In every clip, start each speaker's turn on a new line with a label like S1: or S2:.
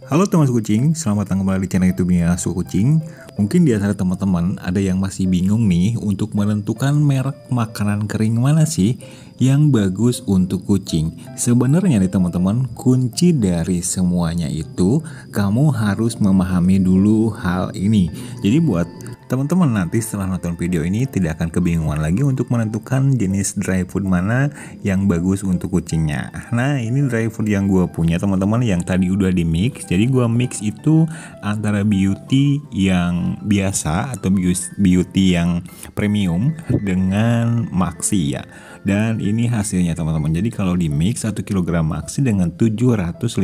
S1: Halo teman kucing, selamat datang kembali di channel YouTube-nya Su Kucing. Mungkin di antara teman-teman ada yang masih bingung nih untuk menentukan merek makanan kering mana sih yang bagus untuk kucing. Sebenarnya nih teman-teman, kunci dari semuanya itu kamu harus memahami dulu hal ini. Jadi buat teman-teman nanti setelah nonton video ini tidak akan kebingungan lagi untuk menentukan jenis dry food mana yang bagus untuk kucingnya. Nah, ini dry food yang gue punya teman-teman yang tadi udah di mix. Jadi gue mix itu antara beauty yang biasa atau beauty yang premium dengan maxi ya. Dan ini hasilnya teman-teman. Jadi kalau di mix 1 kg maxi dengan 750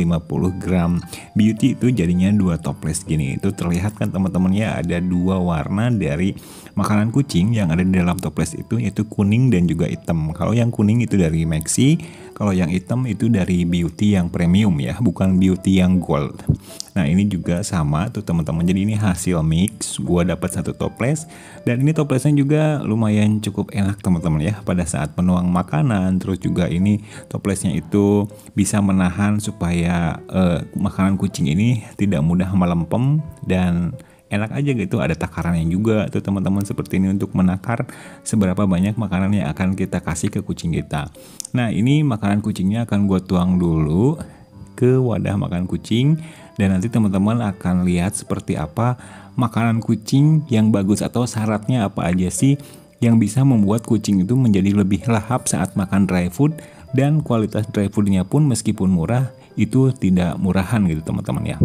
S1: gram beauty itu jadinya 2 toples gini. Itu terlihat kan teman-teman ya, ada 2 warna dari makanan kucing yang ada di dalam toples itu, yaitu kuning dan juga hitam. Kalau yang kuning itu dari maxi, kalau yang hitam itu dari beauty yang premium ya, bukan beauty yang gold. Nah, ini juga sama tuh teman-teman. Jadi ini hasil mix, gua dapat 1 toples dan ini toplesnya juga lumayan cukup enak teman-teman ya pada saat penuang makanan. Terus juga ini toplesnya itu bisa menahan supaya makanan kucing ini tidak mudah melempem dan enak aja gitu. Ada takarannya juga tuh teman-teman seperti ini untuk menakar seberapa banyak makanan yang akan kita kasih ke kucing kita. Nah, ini makanan kucingnya akan gua tuang dulu ke wadah makan kucing dan nanti teman-teman akan lihat seperti apa makanan kucing yang bagus atau syaratnya apa aja sih yang bisa membuat kucing itu menjadi lebih lahap saat makan dry food, dan kualitas dry foodnya pun meskipun murah itu tidak murahan gitu teman-teman ya.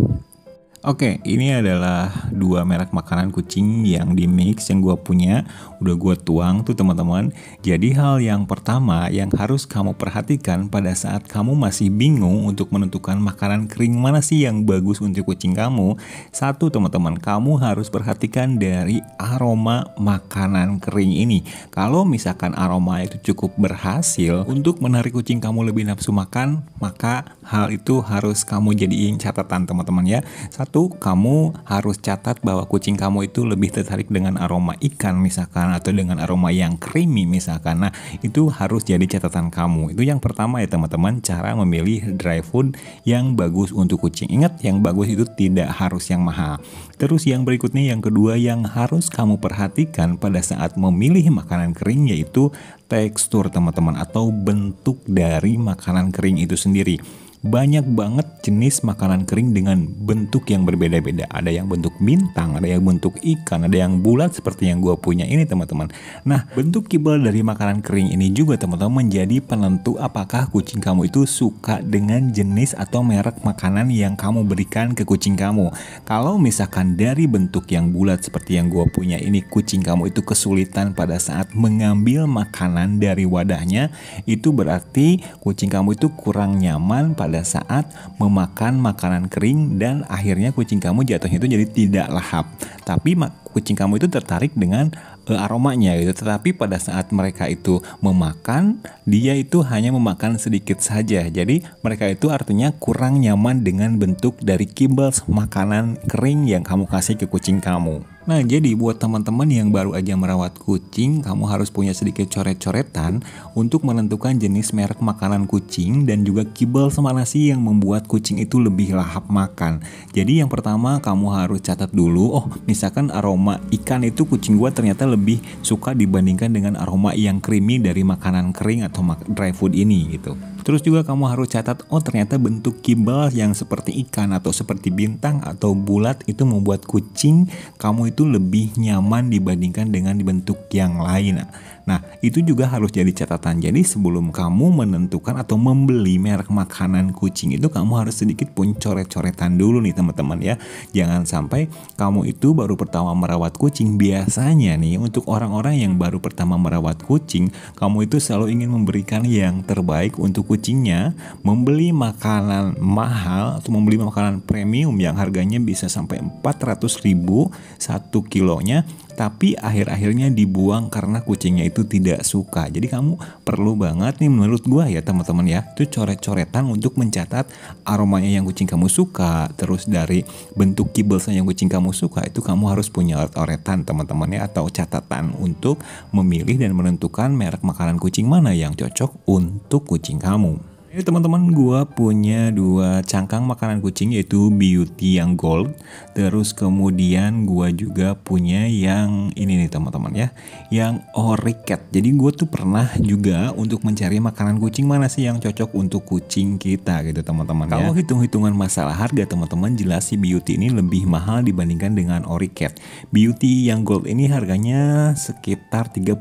S1: Oke, ini adalah 2 merek makanan kucing yang di mix yang gue punya. Udah gue tuang tuh teman-teman. Jadi hal yang pertama yang harus kamu perhatikan pada saat kamu masih bingung untuk menentukan makanan kering mana sih yang bagus untuk kucing kamu. Satu teman-teman, kamu harus perhatikan dari aroma makanan kering ini. Kalau misalkan aroma itu cukup berhasil untuk menarik kucing kamu lebih nafsu makan, maka hal itu harus kamu jadiin catatan teman-teman ya. Satu, kamu harus catat bahwa kucing kamu itu lebih tertarik dengan aroma ikan misalkan, atau dengan aroma yang creamy misalkan. Nah, itu harus jadi catatan kamu. Itu yang pertama ya teman-teman, cara memilih dry food yang bagus untuk kucing. Ingat, yang bagus itu tidak harus yang mahal. Terus yang berikutnya, yang kedua yang harus kamu perhatikan pada saat memilih makanan kering yaitu tekstur teman-teman, atau bentuk dari makanan kering itu sendiri. Banyak banget jenis makanan kering dengan bentuk yang berbeda-beda. Ada yang bentuk bintang, ada yang bentuk ikan, ada yang bulat seperti yang gue punya ini teman-teman. Nah, bentuk kibal dari makanan kering ini juga teman-teman menjadi penentu apakah kucing kamu itu suka dengan jenis atau merek makanan yang kamu berikan ke kucing kamu. Kalau misalkan dari bentuk yang bulat seperti yang gue punya ini, kucing kamu itu kesulitan pada saat mengambil makanan dari wadahnya, itu berarti kucing kamu itu kurang nyaman pada saat memakan makanan kering, dan akhirnya kucing kamu jatuhnya itu jadi tidak lahap. Tapi kucing kamu itu tertarik dengan aromanya gitu. Tetapi pada saat mereka itu memakan, dia itu hanya memakan sedikit saja. Jadi mereka itu artinya kurang nyaman dengan bentuk dari kibbles makanan kering yang kamu kasih ke kucing kamu. Nah, jadi buat teman-teman yang baru aja merawat kucing, kamu harus punya sedikit coret-coretan untuk menentukan jenis merek makanan kucing dan juga kibel mana sih yang membuat kucing itu lebih lahap makan. Jadi yang pertama kamu harus catat dulu, oh misalkan aroma ikan itu kucing gua ternyata lebih suka dibandingkan dengan aroma yang creamy dari makanan kering atau dry food ini gitu. Terus juga kamu harus catat, oh ternyata bentuk kibal yang seperti ikan atau seperti bintang atau bulat itu membuat kucing kamu itu lebih nyaman dibandingkan dengan bentuk yang lain. Nah, itu juga harus jadi catatan. Jadi sebelum kamu menentukan atau membeli merek makanan kucing itu, kamu harus sedikit pun coret-coretan dulu nih teman-teman ya. Jangan sampai kamu itu baru pertama merawat kucing. Biasanya nih untuk orang-orang yang baru pertama merawat kucing, kamu itu selalu ingin memberikan yang terbaik untuk kucingnya, membeli makanan mahal atau membeli makanan premium yang harganya bisa sampai 400.000 1 kilonya, tapi akhir-akhirnya dibuang karena kucingnya itu tidak suka. Jadi kamu perlu banget nih menurut gua ya teman-teman ya, itu coret-coretan untuk mencatat aromanya yang kucing kamu suka, terus dari bentuk kibblesnya yang kucing kamu suka, itu kamu harus punya oret-oretan teman-teman ya, atau catatan untuk memilih dan menentukan merek makanan kucing mana yang cocok untuk kucing kamu. Ini teman-teman, gua punya dua cangkang makanan kucing, yaitu Beauty yang gold. Terus kemudian gua juga punya yang ini nih teman-teman ya, yang Oricat. Jadi gua tuh pernah juga untuk mencari makanan kucing mana sih yang cocok untuk kucing kita gitu teman-teman ya. Kalau hitung-hitungan masalah harga teman-teman, jelas si Beauty ini lebih mahal dibandingkan dengan Oricat. Beauty yang gold ini harganya sekitar 35.000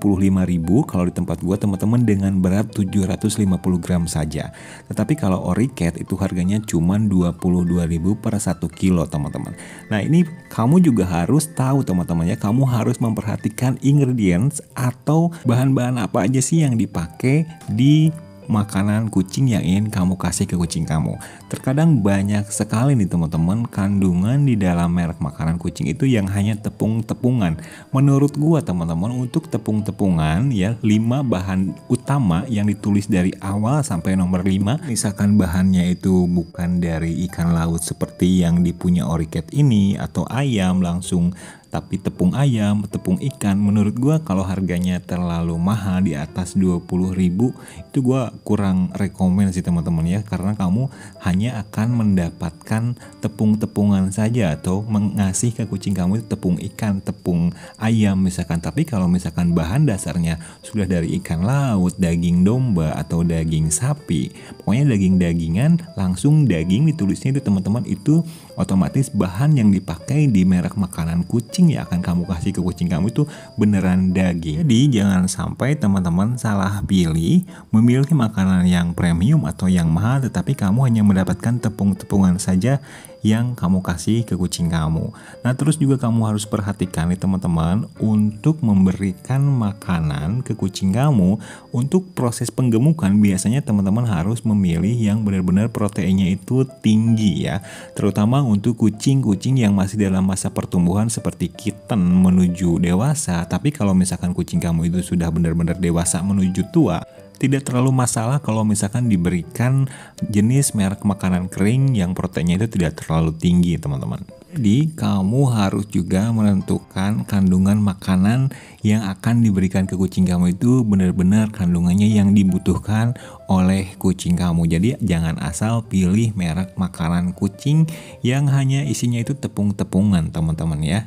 S1: kalau di tempat gua teman-teman, dengan berat 750 gram saja. Tetapi kalau Oricat itu harganya cuma 22.000 per 1 kilo teman-teman. Nah ini kamu juga harus tahu teman-teman ya, kamu harus memperhatikan ingredients atau bahan-bahan apa aja sih yang dipakai di makanan kucing yang ingin kamu kasih ke kucing kamu. Terkadang banyak sekali nih teman-teman kandungan di dalam merek makanan kucing itu yang hanya tepung-tepungan. Menurut gua teman-teman, untuk tepung-tepungan ya 5 bahan utama yang ditulis dari awal sampai nomor 5, misalkan bahannya itu bukan dari ikan laut seperti yang dipunya Oricat ini atau ayam langsung, tapi tepung ayam, tepung ikan, menurut gua kalau harganya terlalu mahal di atas 20.000 itu gua kurang rekomen sih teman-teman ya, karena kamu hanya akan mendapatkan tepung-tepungan saja atau mengasih ke kucing kamu itu tepung ikan, tepung ayam misalkan. Tapi kalau misalkan bahan dasarnya sudah dari ikan laut, daging domba atau daging sapi, pokoknya daging-dagingan, langsung daging ditulisnya itu teman-teman, itu otomatis bahan yang dipakai di merek makanan kucing yang akan kamu kasih ke kucing kamu itu beneran daging. Jadi jangan sampai teman-teman salah pilih memilih makanan yang premium atau yang mahal, tetapi kamu hanya mendapatkan tepung-tepungan saja yang kamu kasih ke kucing kamu. Nah terus juga kamu harus perhatikan nih teman-teman, untuk memberikan makanan ke kucing kamu, untuk proses penggemukan biasanya teman-teman harus memilih yang benar-benar proteinnya itu tinggi ya, terutama untuk kucing-kucing yang masih dalam masa pertumbuhan seperti kitten menuju dewasa. Tapi kalau misalkan kucing kamu itu sudah benar-benar dewasa menuju tua, tidak terlalu masalah kalau misalkan diberikan jenis merek makanan kering yang proteinnya itu tidak terlalu tinggi teman-teman. Jadi kamu harus juga menentukan kandungan makanan yang akan diberikan ke kucing kamu itu benar-benar kandungannya yang dibutuhkan oleh kucing kamu. Jadi jangan asal pilih merek makanan kucing yang hanya isinya itu tepung-tepungan teman-teman ya.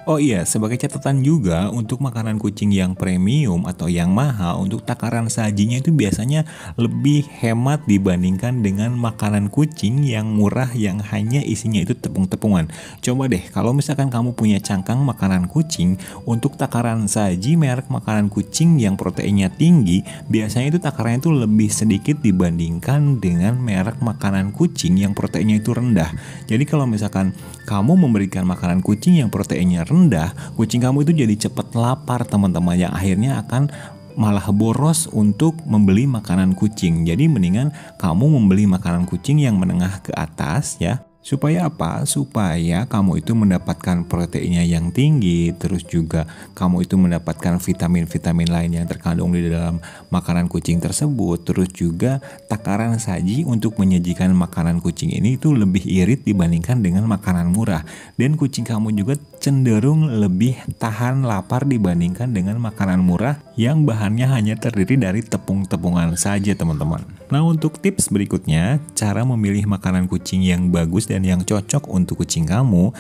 S1: Oh iya, sebagai catatan juga, untuk makanan kucing yang premium atau yang mahal, untuk takaran sajinya itu biasanya lebih hemat dibandingkan dengan makanan kucing yang murah yang hanya isinya itu tepung-tepungan. Coba deh, kalau misalkan kamu punya cangkang makanan kucing, untuk takaran saji merek makanan kucing yang proteinnya tinggi, biasanya itu takarannya itu lebih sedikit dibandingkan dengan merek makanan kucing yang proteinnya itu rendah. Jadi kalau misalkan kamu memberikan makanan kucing yang proteinnya rendah, kucing kamu itu jadi cepat lapar teman-teman, yang akhirnya akan malah boros untuk membeli makanan kucing. Jadi mendingan kamu membeli makanan kucing yang menengah ke atas ya. Supaya apa? Supaya kamu itu mendapatkan proteinnya yang tinggi, terus juga kamu itu mendapatkan vitamin-vitamin lain yang terkandung di dalam makanan kucing tersebut. Terus juga takaran saji untuk menyajikan makanan kucing ini itu lebih irit dibandingkan dengan makanan murah. Dan kucing kamu juga cenderung lebih tahan lapar dibandingkan dengan makanan murah yang bahannya hanya terdiri dari tepung-tepungan saja teman-teman. Nah untuk tips berikutnya, cara memilih makanan kucing yang bagus dan yang cocok untuk kucing kamu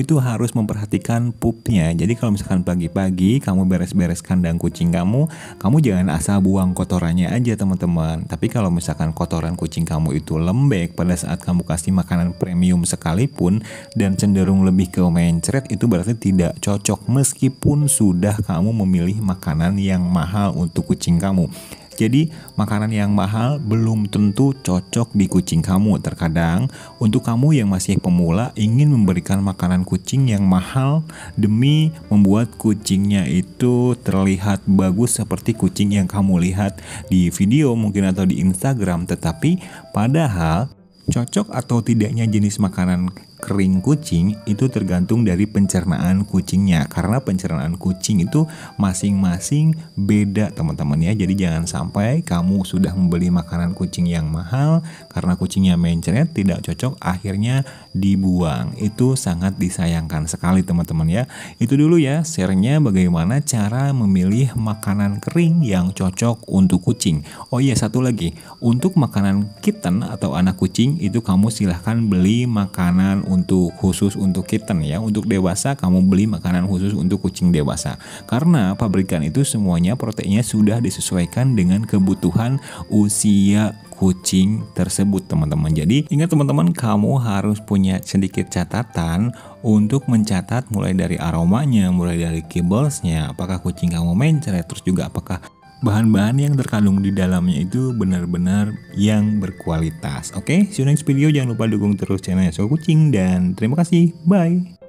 S1: itu harus memperhatikan pupnya. Jadi kalau misalkan pagi-pagi kamu beres-beres kandang kucing kamu jangan asal buang kotorannya aja teman-teman. Tapi kalau misalkan kotoran kucing kamu itu lembek pada saat kamu kasih makanan premium sekalipun dan cenderung lebih ke mencret, itu berarti tidak cocok meskipun sudah kamu memilih makanan yang mahal untuk kucing kamu. Jadi makanan yang mahal belum tentu cocok di kucing kamu. Terkadang untuk kamu yang masih pemula ingin memberikan makanan kucing yang mahal demi membuat kucingnya itu terlihat bagus seperti kucing yang kamu lihat di video mungkin atau di Instagram. Tetapi padahal cocok atau tidaknya jenis makanan kering kucing itu tergantung dari pencernaan kucingnya, karena pencernaan kucing itu masing-masing beda teman-teman ya. Jadi jangan sampai kamu sudah membeli makanan kucing yang mahal karena kucingnya mencret tidak cocok akhirnya dibuang. Itu sangat disayangkan sekali teman-teman ya. Itu dulu ya share-nya bagaimana cara memilih makanan kering yang cocok untuk kucing. Oh iya, satu lagi, untuk makanan kitten atau anak kucing itu kamu silahkan beli makanan khusus untuk kitten ya. Untuk dewasa kamu beli makanan khusus untuk kucing dewasa, karena pabrikan itu semuanya proteinnya sudah disesuaikan dengan kebutuhan usia kucing tersebut teman-teman. Jadi ingat teman-teman, kamu harus punya sedikit catatan untuk mencatat mulai dari aromanya, mulai dari kibblesnya, apakah kucing kamu mencret, terus juga apakah bahan-bahan yang terkandung di dalamnya itu benar-benar yang berkualitas. Oke, see you next video. Jangan lupa dukung terus channelnya So Kucing dan terima kasih. Bye.